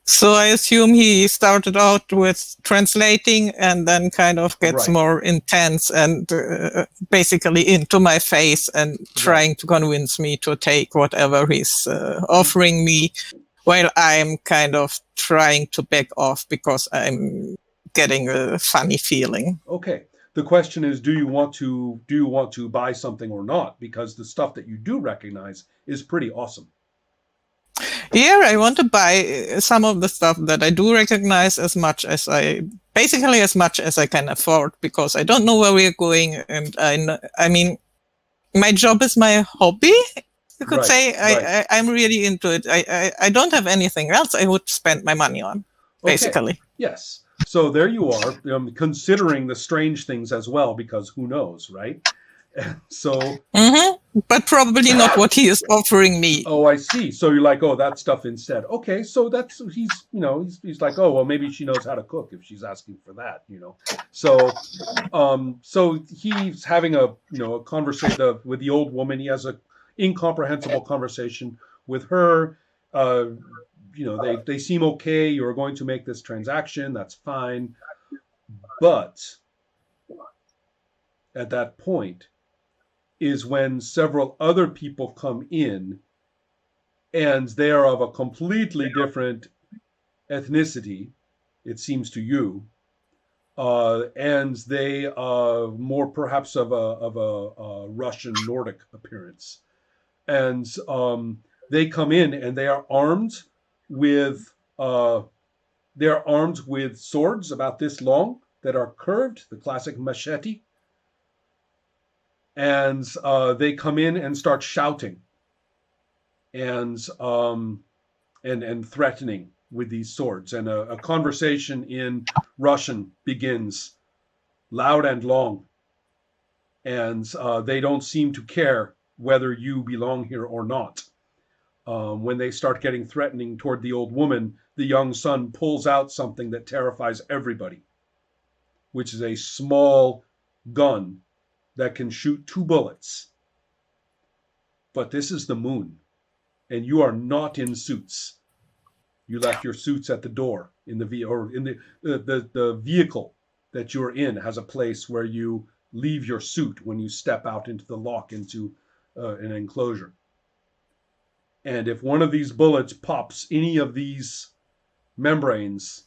So I assume he started out with translating and then kind of gets more intense and basically into my face and trying to convince me to take whatever he's offering me, while I'm kind of trying to back off because I'm getting a funny feeling. Okay. The question is, do you want to buy something or not? Because the stuff that you do recognize is pretty awesome. Yeah, I want to buy some of the stuff that I do recognize as much as I can afford, because I don't know where we're going, and I mean, my job is my hobby. You could say I'm really into it. I don't have anything else I would spend my money on, basically. Okay. Yes. So there you are, considering the strange things as well, because who knows, right? So, but probably not what he is offering me. Oh, I see. So you're like, oh, that stuff instead. Okay, so that's he's like, oh, well, maybe she knows how to cook if she's asking for that, So, so he's having a conversation with the old woman. He has a incomprehensible conversation with her. They seem okay. You're going to make this transaction. That's fine, but at that point is when several other people come in, and they are of a completely different ethnicity, it seems to you, and they more perhaps of a Russian Nordic appearance, and they come in and they are armed with swords about this long that are curved, the classic machete. And they come in and start shouting and threatening with these swords. And a conversation in Russian begins, loud and long. And they don't seem to care whether you belong here or not. When they start getting threatening toward the old woman, the young son pulls out something that terrifies everybody, which is a small gun that can shoot 2 bullets. But this is the moon, and you are not in suits. You left your suits at the door in the the vehicle that you're in has a place where you leave your suit when you step out into the lock into an enclosure. And if one of these bullets pops any of these membranes,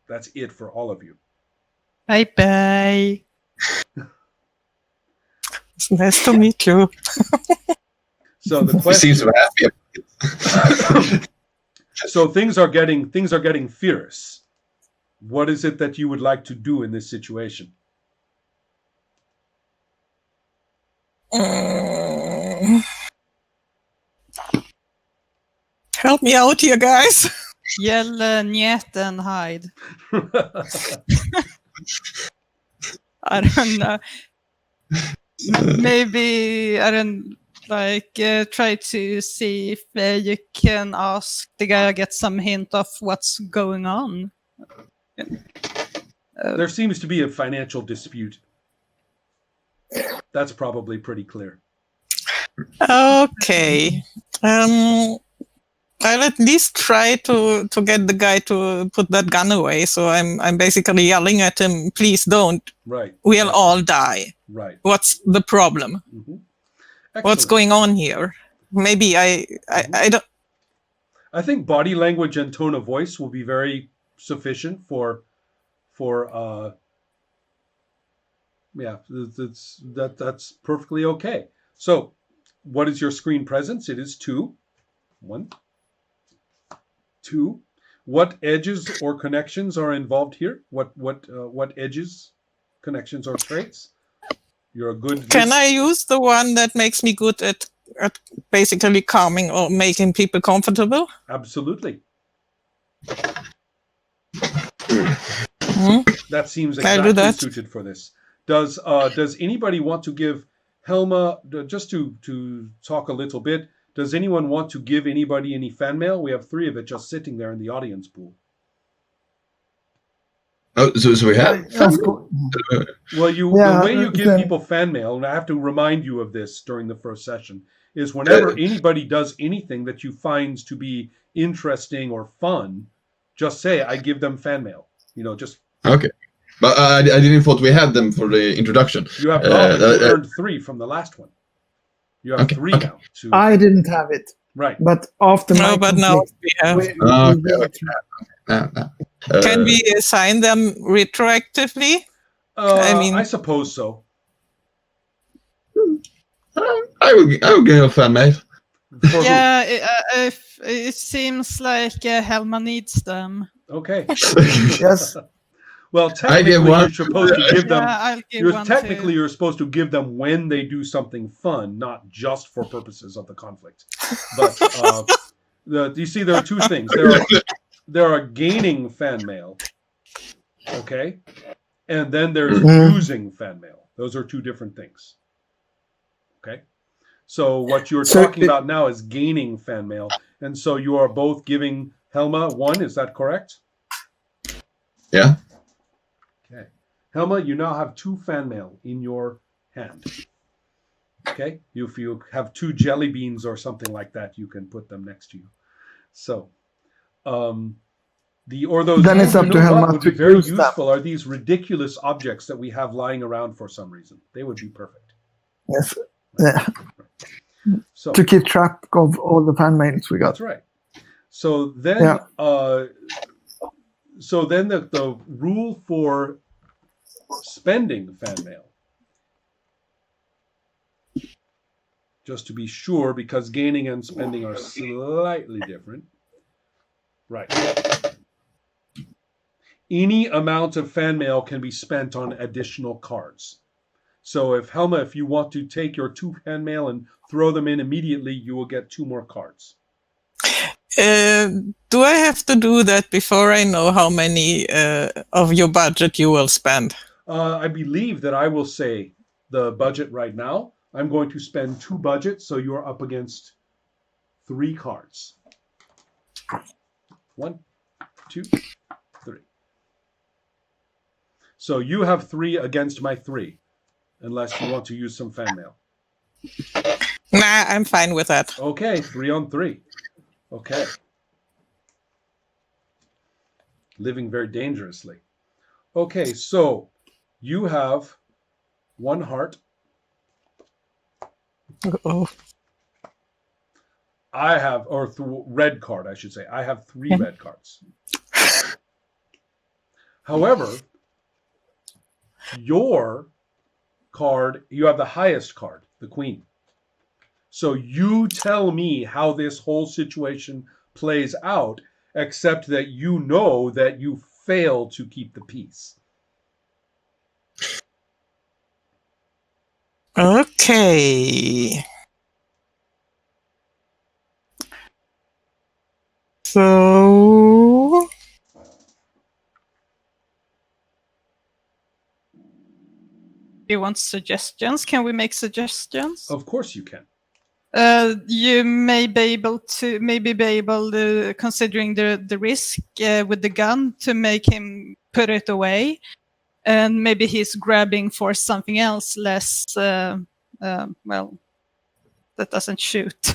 that's it for all of you. Bye-bye. It's nice to meet you. So the question seems so happy. So things are getting fierce. What is it that you would like to do in this situation? Help me out here, guys. Yell njet and hide. I don't know. Maybe I don't try to see if you can ask the guy, get some hint of what's going on. There seems to be a financial dispute. That's probably pretty clear. Okay. I'll at least try to get the guy to put that gun away. So I'm basically yelling at him, please don't. Right. We'll all die. Right. What's the problem? Mm-hmm. What's going on here? Maybe I don't. I think body language and tone of voice will be very sufficient for that's perfectly okay. So, what is your screen presence? It is 2. 1, 2. What edges or connections are involved here? What edges, connections, or traits? You're a good. Can I use the one that makes me good at basically calming or making people comfortable? Absolutely. Mm-hmm. That seems exactly suited for this. Does anybody want to give Helma, just to talk a little bit, does anyone want to give anybody any fan mail? We have 3 of it just sitting there in the audience pool. Oh, so we have. Cool. Well, the way you give people fan mail, and I have to remind you of this during the first session, is whenever anybody does anything that you find to be interesting or fun, just say, I give them fan mail. Just... Okay. But I didn't thought we had them for the introduction. You have not, but you earned 3 from the last one. You have 3 now. I didn't have it. Right. But after No, but now we have. Can we assign them retroactively? I suppose so. I will give a fan mail. Yeah, it seems like Helma needs them. Okay. Yes. Well, technically, you're supposed to give them. Yeah, I'll give one Technically, too. you're supposed to give them when they do something fun, not just for purposes of the conflict. But you see, there are 2 things. There are gaining fan mail, okay, and then there's using fan mail. Those are 2 different things. Okay, so what you're talking about now is gaining fan mail, and so you are both giving Helma 1. Is that correct? Yeah. Okay. Helma, you now have 2 fan mail in your hand. Okay? If you have 2 jelly beans or something like that, you can put them next to you. So, those then it's up to Helma would to be very use useful are these ridiculous objects that we have lying around for some reason. They would be perfect. Yes. Yeah. So, To keep track of all the fan mails we got. that's right. So then, the rule for spending fan mail, just to be sure, because gaining and spending are slightly different. Right. Any amount of fan mail can be spent on additional cards. So if Helma, if you want to take your 2 fan mail and throw them in immediately, you will get 2 more cards. Do I have to do that before I know how many of your budget you will spend? I believe that I will say the budget right now. I'm going to spend 2 budgets, so you're up against 3 cards. 1, 2, 3. So you have 3 against my 3, unless you want to use some fan mail. Nah, I'm fine with that. Okay, 3 on 3. Okay. Living very dangerously. Okay, so you have 1 heart. Oh. I have, red card, I should say. I have 3 red cards. However, your card, you have the highest card, the queen. So you tell me how this whole situation plays out, except that you know that you failed to keep the peace. Okay. So Do you want suggestions? Can we make suggestions? Of course you can. You may be able to, considering the risk with the gun, to make him put it away, and maybe he's grabbing for something else less. Well, that doesn't shoot.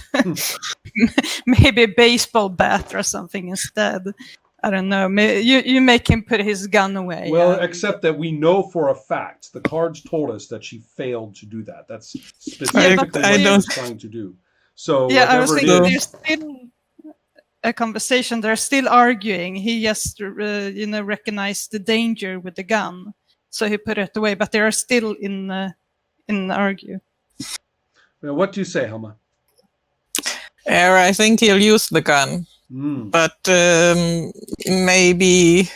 Maybe a baseball bat or something instead. I don't know. You make him put his gun away. Well, except that we know for a fact, the cards told us that she failed to do that. That's specifically what she was trying to do. So yeah, I was whatever thinking it is, there's still a conversation. They're still arguing. He just, recognized the danger with the gun, so he put it away. But they are still in argue. Well, what do you say, Helma? I think he'll use the gun. But maybe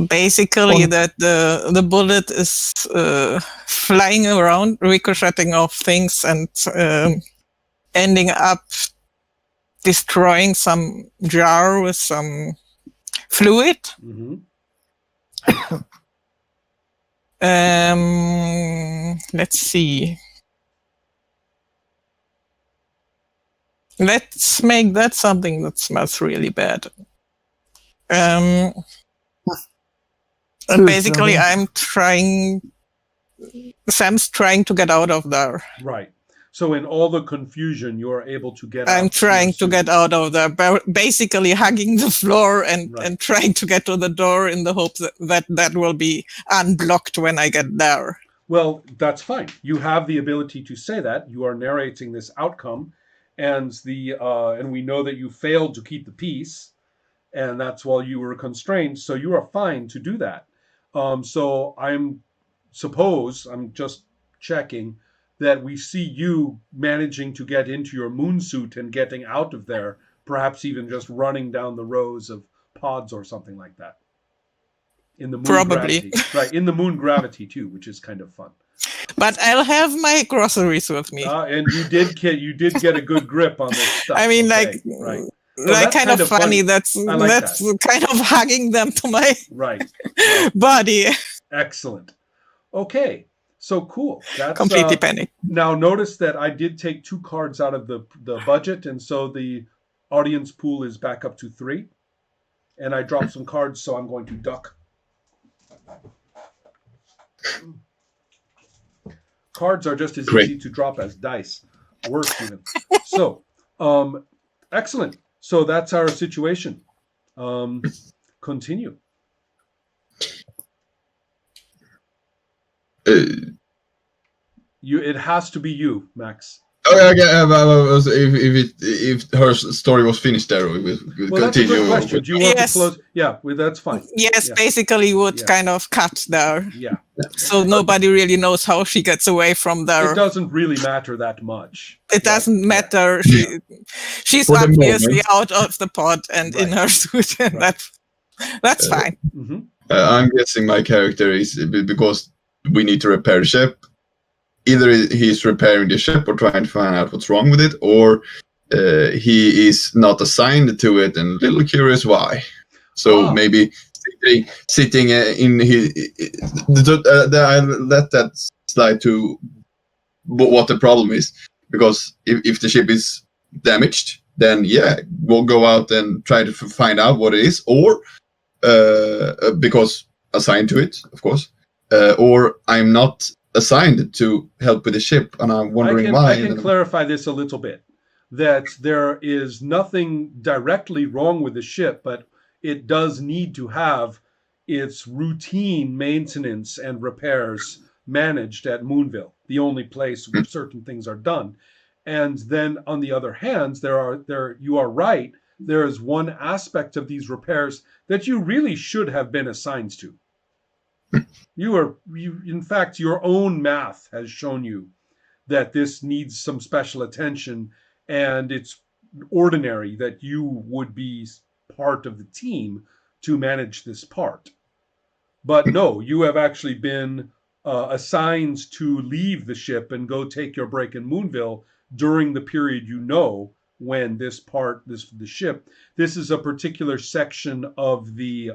basically that the bullet is flying around, ricocheting off things and ending up destroying some jar with some fluid. Let's see. Let's make that something that smells really bad. And basically, Sam's trying to get out of there. Right. So in all the confusion, you are able to get I'm out trying to your get suit. out of there, basically hugging the floor and, Right. and trying to get to the door in the hope that will be unblocked when I get there. Well, that's fine. You have the ability to say that. You are narrating this outcome, and we know that you failed to keep the peace, and that's while you were constrained. So you are fine to do that. So I'm just checking that we see you managing to get into your moon suit and getting out of there, perhaps even just running down the rows of pods or something like that. In the moon Probably. gravity. Right, in the moon gravity too, which is kind of fun. But I'll have my groceries with me. And you did get a good grip on this stuff. I mean, okay, like, right. that's kind of funny. That's like kind of hugging them to my Right. body. Excellent. Okay. So cool. That's Completely panicked. Now notice that I did take 2 cards out of the budget, and so the audience pool is back up to 3. And I dropped some cards, so I'm going to duck. Cards are just as Great. easy to drop as dice. Worse even. So, excellent. So that's our situation. Continue. It has to be you, Max. If her story was finished there, we will Well, that's a continue. good question. Do you want Yes. to close? Yeah, that's fine. Yes, Yeah. basically would Yeah. kind of cut there. Yeah. So nobody really knows how she gets away from there. It doesn't really matter that much. It doesn't Yeah. matter. She's For the obviously moment. out of the pod and in Right. her suit, and Right. that's fine. Mm-hmm. I'm guessing my character is because we need to repair the ship. Either he's repairing the ship or trying to find out what's wrong with it, or he is not assigned to it and a little curious why. So maybe sitting in his. I let that slide to what the problem is, because if the ship is damaged, then yeah, we'll go out and try to find out what it is, or because assigned to it, of course, or I'm not assigned to help with the ship, and I'm wondering why. I can clarify this a little bit. That there is nothing directly wrong with the ship, but it does need to have its routine maintenance and repairs managed at Moonville, the only place where certain things are done. And then on the other hand, you are right, there is one aspect of these repairs that you really should have been assigned to. In fact, your own math has shown you that this needs some special attention, and it's ordinary that you would be part of the team to manage this part. But no, you have actually been assigned to leave the ship and go take your break in Moonville during the period when the ship. This is a particular section of the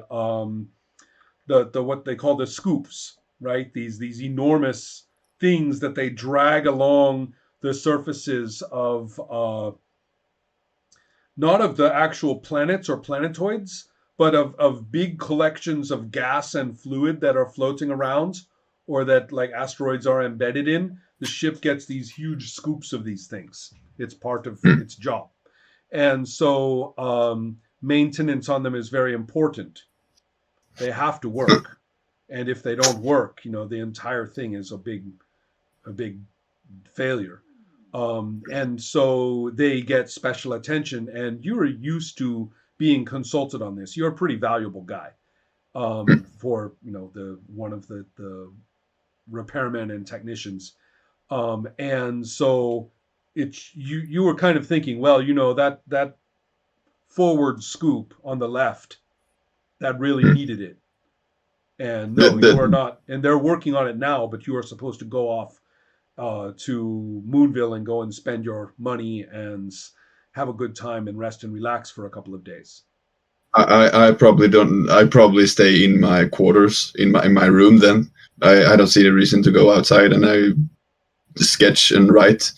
what they call the scoops, right? These enormous things that they drag along the surfaces of not of the actual planets or planetoids, but of big collections of gas and fluid that are floating around, or that like asteroids are embedded in. The ship gets these huge scoops of these things. It's part of its job. And so maintenance on them is very important. They have to work. And if they don't work, the entire thing is a big failure. And so they get special attention, and you're used to being consulted on this. You're a pretty valuable guy for one of the repairmen and technicians. And so you were kind of thinking, well, that forward scoop on the left, that really needed it. And no, you are not. And they're working on it now, but you are supposed to go off to Moonville and go and spend your money and have a good time and rest and relax for a couple of days. I probably don't. I probably stay in my quarters, in my room. Then I don't see the reason to go outside, and I sketch and write